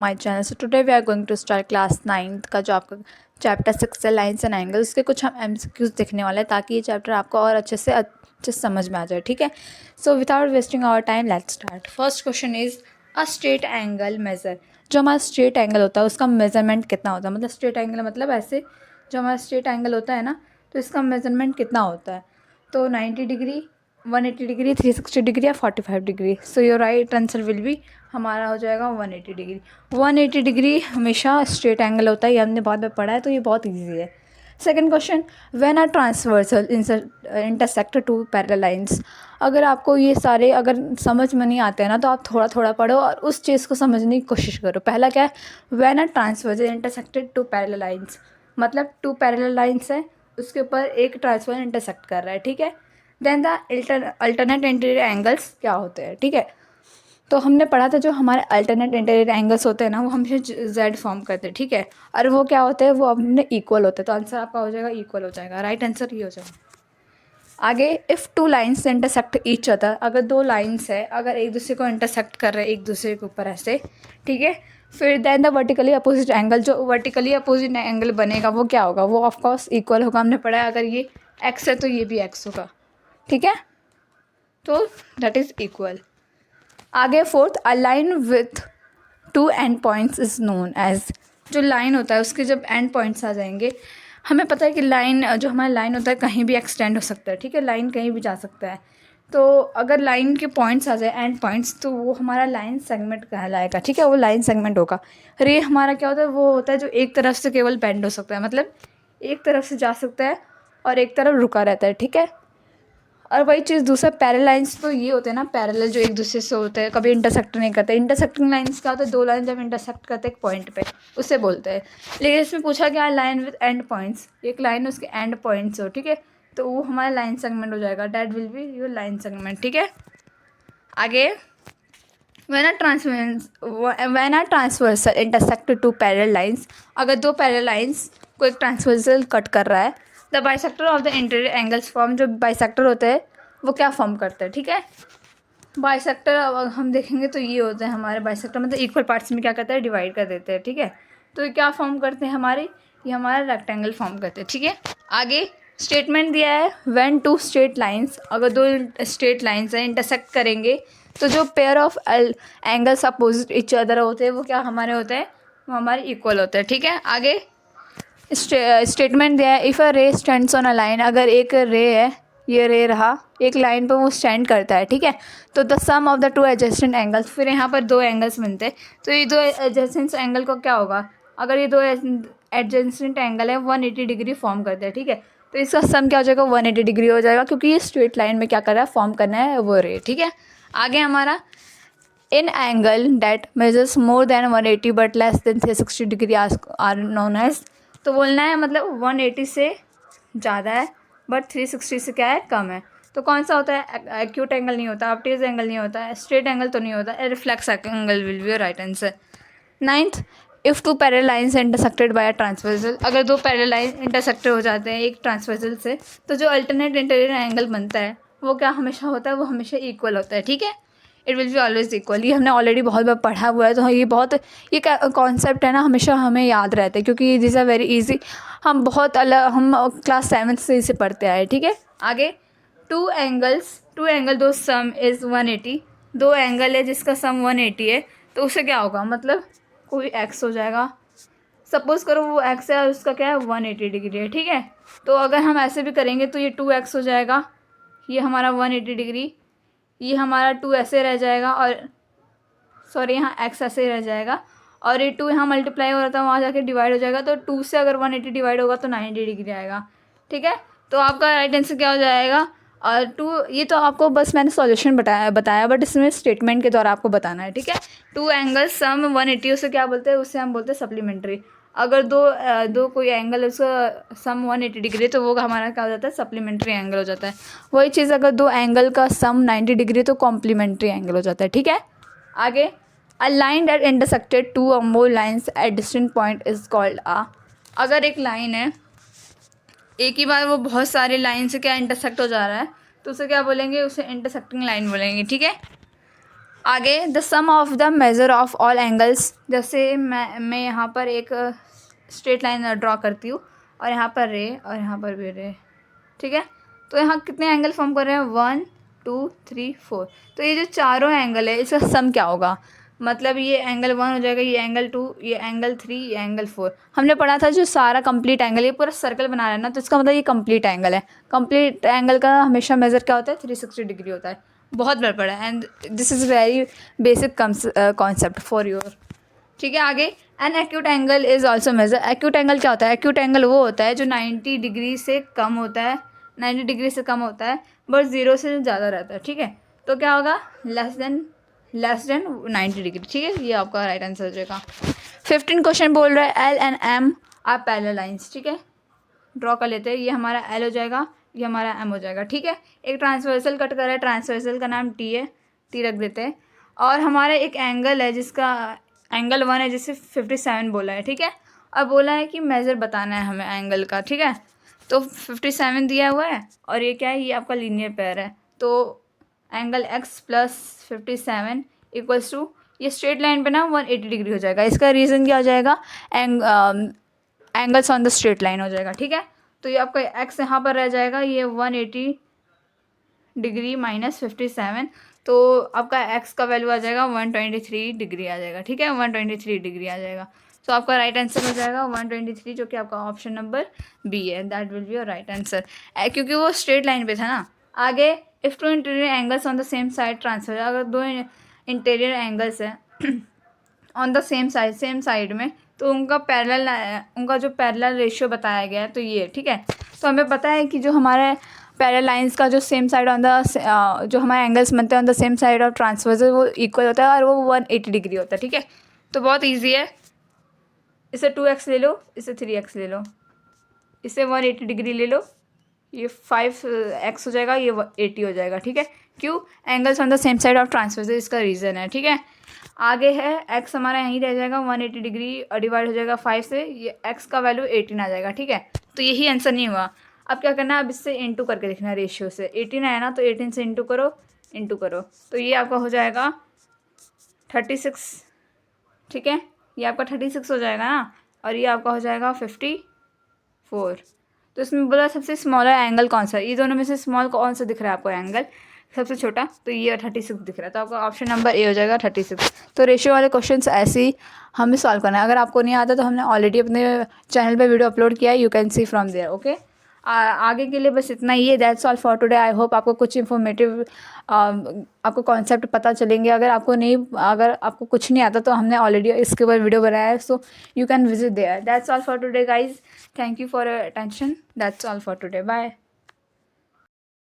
My channel. So today we are going to start class 9th का जो आपका chapter 6 है लाइन्स एंड एंगल्स के कुछ हम एमसीक्यूज देखने वाले हैं ताकि ये चैप्टर आपको और अच्छे से समझ में आ जाए। ठीक है, so without wasting our time let's start. First question is a straight angle measure. जो हमारा स्ट्रेट एंगल होता है उसका मेजरमेंट कितना होता है, मतलब स्ट्रेट एंगल मतलब ऐसे जो हमारा स्ट्रेट एंगल होता है ना, तो इसका मेजरमेंट कितना होता है। तो 90 डिग्री, 180 डिग्री, 360 डिग्री या 45 degree. So your right answer will be हमारा हो जाएगा 180 डिग्री। 180 डिग्री हमेशा स्ट्रेट एंगल होता है, ये हमने बाद में पढ़ा है, तो ये बहुत इजी है। Second question, when are transversal intersect two parallel lines. अगर आपको ये सारे अगर समझ में नहीं आते हैं ना, तो आप थोड़ा थोड़ा पढ़ो और उस चीज़ को समझने की कोशिश करो। पहला क्या है, when are transversal intersected two parallel lines, मतलब टू पैरेलल लाइंस है, उसके ऊपर एक ट्रांसवर्सल इंटरसेक्ट कर रहा है। ठीक है, then the alternate interior angles क्या होते हैं। ठीक है, तो हमने पढ़ा था जो हमारे अल्टरनेट इंटीरियर एंगल्स होते हैं ना, वो हमेशा जेड फॉर्म करते हैं। ठीक है, और वो क्या होते हैं, वो अपने इक्वल होते हैं, तो आंसर आपका हो जाएगा इक्वल हो जाएगा। राइट आंसर ये हो जाएगा। आगे, if two lines intersect each other, अगर दो लाइन्स है, अगर एक दूसरे को इंटरसेक्ट कर रहे हैं एक दूसरे के ऊपर ऐसे, ठीक है, फिर then the vertically opposite angle, जो वर्टिकली अपोजिट एंगल बनेगा वो क्या होगा, वो ऑफकोर्स इक्वल होगा। हमने पढ़ा है अगर ये एक्स है तो ये भी एक्स होगा। ठीक है, तो दैट इज़ इक्वल। आगे fourth, a line with two end points is known as. जो लाइन होता है उसके जब एंड पॉइंट्स आ जाएंगे, हमें पता है कि लाइन जो हमारा लाइन होता है कहीं भी एक्सटेंड हो सकता है। ठीक है, लाइन कहीं भी जा सकता है, तो अगर लाइन के पॉइंट्स आ जाए एंड पॉइंट्स, तो वो हमारा लाइन सेगमेंट कहलाएगा। ठीक है, वो लाइन सेगमेंट होगा। रे हमारा क्या होता है, वो होता है जो एक तरफ से केवल बेंड हो सकता है, मतलब एक तरफ से जा सकता है और एक तरफ रुका रहता है। ठीक है, और वही चीज़ दूसरा पैरेलल लाइंस तो ये होते हैं ना, पैरेलल जो एक दूसरे से होते हैं, कभी इंटरसेक्ट नहीं करते। इंटरसेक्टिंग लाइंस क्या होता है, दो लाइन जब इंटरसेक्ट करते हैं एक पॉइंट पे, उसे बोलते हैं। लेकिन इसमें पूछा गया लाइन विद एंड पॉइंट्स, एक लाइन उसके एंड पॉइंट्स हो। ठीक है, तो वो हमारा लाइन सेगमेंट हो जाएगा, that will be your line segment. ठीक है, आगे, when a transversal intersect two parallel lines, अगर दो पैरेलल लाइंस को एक ट्रांसवर्सल कट कर रहा है, the bisector of the interior angles form, जो बाइसेक्टर होते हैं वो क्या फॉर्म करते हैं। ठीक है, बाइसेक्टर अब हम देखेंगे तो ये होते हैं हमारे बाइसेक्टर, मतलब इक्वल पार्ट्स में क्या करते हैं, डिवाइड कर देते हैं। ठीक है, तो ये क्या फॉर्म करते हैं हमारे, ये हमारा रेक्टेंगल फॉर्म करते हैं। ठीक है, आगे स्टेटमेंट दिया है, व्हेन टू स्ट्रेट लाइंस, अगर दो स्ट्रेट लाइंस हैं इंटरसेक्ट करेंगे, तो जो pair of angles opposite each other होते हैं वो क्या हमारे होते हैं, वो हमारे इक्वल होते हैं। ठीक है, आगे स्टेटमेंट दिया है, इफ़ अ रे स्टैंड्स ऑन अ लाइन, अगर एक रे है, ये रे रहा, एक लाइन पर वो स्टैंड करता है। ठीक है, तो the sum of the two adjacent angles, फिर यहाँ पर दो एंगल्स बनते हैं, तो ये दो एडजेसेंट एंगल को क्या होगा, अगर ये दो एडजेसेंट एंगल है 180 डिग्री फॉर्म करते हैं। ठीक है, तो इसका सम क्या हो जाएगा, 180 डिग्री हो जाएगा, क्योंकि ये स्ट्रेट लाइन में क्या कर रहा है, फॉर्म करना है वो रे। ठीक है, आगे हमारा इन angle that measures more than 180 but less than 360 degree are known as, तो बोलना है मतलब 180 से ज़्यादा है बट 360 से क्या है, कम है, तो कौन सा होता है, एक्यूट एंगल नहीं होता, ऑब्ट्यूज एंगल नहीं होता, स्ट्रेट एंगल तो नहीं होता, reflex angle will be right answer. Ninth, if two parallel lines intersected by a transversal, अगर दो पैरेलल लाइन इंटरसेक्टेड हो जाते हैं एक ट्रांसवर्सल से, तो जो अल्टरनेट इंटीरियर एंगल बनता है वो क्या हमेशा होता है, वो हमेशा इक्वल होता है। ठीक है, it will be always equal. ये हमने ऑलरेडी बहुत बार पढ़ा हुआ है, तो ये बहुत ये कॉन्सेप्ट है ना, हमेशा हमें याद रहता है, क्योंकि दिस आर वेरी इजी। हम बहुत अलग, हम क्लास 7th से इसे पढ़ते आए। ठीक है, आगे, टू एंगल दो सम इज़ 180, दो एंगल है जिसका सम 180 है, तो उसे क्या होगा, मतलब कोई एक्स हो जाएगा, सपोज करो वो एक्स है और उसका क्या है 180 डिग्री है। ठीक है, तो अगर हम ऐसे भी करेंगे तो ये 2x हो जाएगा, ये हमारा 180 डिग्री, ये हमारा 2 ऐसे रह जाएगा, और सॉरी यहाँ x ऐसे रह जाएगा, और ये 2 यहाँ मल्टीप्लाई हो रहा था वहाँ जाके डिवाइड हो जाएगा, तो 2 से अगर 180 डिवाइड होगा तो 90 डिग्री आएगा। ठीक है, तो आपका राइट आंसर क्या हो जाएगा, और 2, ये तो आपको बस मैंने सॉल्यूशन बताया बट इसमें स्टेटमेंट के द्वारा आपको बताना है। ठीक है, टू एंगल सम 180 उसे क्या बोलते हैं, उससे हम बोलते हैं सप्लीमेंट्री। अगर दो कोई एंगल है उसका सम 180 डिग्री, तो वो हमारा क्या हो जाता है, सप्लीमेंट्री एंगल हो जाता है। वही चीज़ अगर दो एंगल का सम 90 डिग्री, तो कॉम्प्लीमेंट्री एंगल हो जाता है। ठीक है, आगे, a line that intersected two और more lines at distant point is called a, अगर एक लाइन है, एक ही बार वो बहुत सारे लाइन से क्या इंटरसेक्ट हो जा रहा है, तो उसे क्या बोलेंगे, उसे इंटरसेक्टिंग लाइन बोलेंगे। ठीक है, आगे the sum of the measure of all angles, जैसे मैं यहाँ पर एक स्ट्रेट लाइन ड्रॉ करती हूँ और यहाँ पर रे और यहाँ पर भी रे, ठीक है। तो यहाँ कितने एंगल फॉर्म कर रहे हैं, 1 2 3 4। तो ये जो चारों एंगल है इसका सम क्या होगा, मतलब ये एंगल 1 हो जाएगा, ये एंगल 2, ये एंगल 3, ये एंगल 4। हमने पढ़ा था जो सारा कंप्लीट एंगल, ये पूरा सर्कल बना रहा है ना, तो इसका मतलब ये कंप्लीट एंगल है। कंप्लीट एंगल का हमेशा मेज़र क्या होता है, 360 डिग्री होता है। बहुत बार पढ़ा है and this is very basic concept for your, ठीक है। आगे an acute angle is also measure. Acute angle क्या होता है, एक्यूट एंगल वो होता है जो 90 डिग्री से कम होता है, 90 डिग्री से कम होता है बट 0 से ज़्यादा रहता है, ठीक है। तो क्या होगा, लेस देन 90 डिग्री, ठीक है। ये आपका राइट आंसर हो जाएगा। 15 क्वेश्चन बोल रहा है L and M are parallel lines, ठीक है। ड्रॉ कर लेते हैं, ये हमारा एल हो जाएगा, ये हमारा एम हो जाएगा, ठीक है। एक ट्रांसवर्सल कट कर रहा है, ट्रांसवर्सल का नाम टी है, टी रख देते हैं। और हमारा एक एंगल है जिसका एंगल 1 है, जिसे 57 बोला है, ठीक है। अब बोला है कि मेज़र बताना है हमें एंगल का, ठीक है। तो 57 दिया हुआ है और ये क्या है, ये आपका लीनियर पेयर है। तो angle x plus 57 equals to, ये स्ट्रेट लाइन पे ना 180 डिग्री हो जाएगा। इसका रीज़न क्या हो जाएगा, angles on the straight line हो जाएगा, ठीक है। तो ये आपका x यहाँ पर रह जाएगा, ये 180 डिग्री माइनस 57, तो आपका x का वैल्यू आ जाएगा 123 डिग्री आ जाएगा, ठीक है। 123 डिग्री आ जाएगा। तो आपका राइट आंसर हो जाएगा 123, जो कि आपका ऑप्शन नंबर बी है, that will be your right answer, क्योंकि वो स्ट्रेट लाइन पे था ना। आगे if two interior angles on the same side transfer, अगर दो इंटीरियर एंगल्स हैं ऑन द सेम साइड में, तो उनका पैरेलल, उनका जो पैरेलल रेशियो बताया गया है तो ये, ठीक है। तो हमें पता है कि जो हमारे पैरेलल लाइंस का जो सेम साइड ऑन द जो हमारे एंगल्स बनते हैं on the same side of transverse, वो इक्वल होता है और वो 180 डिग्री होता है, ठीक है। तो बहुत ईजी है, इसे 2x ले लो, इसे 3x ले लो, इसे 180 डिग्री ले लो, ये 5x हो जाएगा, ये 80 हो जाएगा, ठीक है। क्यों, angles on the same side of transverse, इसका रीज़न है, ठीक है। आगे है x हमारा यहीं रह जाएगा 180 डिग्री और डिवाइड हो जाएगा 5 से, ये x का वैल्यू 18 आ जाएगा, ठीक है। तो यही आंसर नहीं हुआ। अब क्या करना है, अब इससे इंटू करके देखना है रेशियो से। 18 आया ना, तो 18 से इंटू करो, तो ये आपका हो जाएगा 36, ठीक है। ये आपका 36 हो जाएगा ना, और ये आपका हो जाएगा 54। तो इसमें बोला सबसे स्मॉलर एंगल कौन सा है, ये दोनों में से स्मॉल कौन सा दिख रहा है आपको एंगल, सबसे छोटा, तो ये 36 दिख रहा है। तो आपका ऑप्शन नंबर ए हो जाएगा 36। तो रेशियो वाले क्वेश्चंस ऐसे ही हमें सॉल्व करना है। अगर आपको नहीं आता तो हमने ऑलरेडी अपने चैनल पे वीडियो अपलोड किया है, you can see from there, okay. आगे के लिए बस इतना ही है, that's all for today. I hope आपको कुछ इन्फॉर्मेटिव आपको कॉन्सेप्ट पता चलेंगे। अगर आपको कुछ नहीं आता तो हमने ऑलरेडी इसके ऊपर वीडियो बनाया है, so you can visit there. That's all for today guys, thank you for your attention, that's all for today, bye.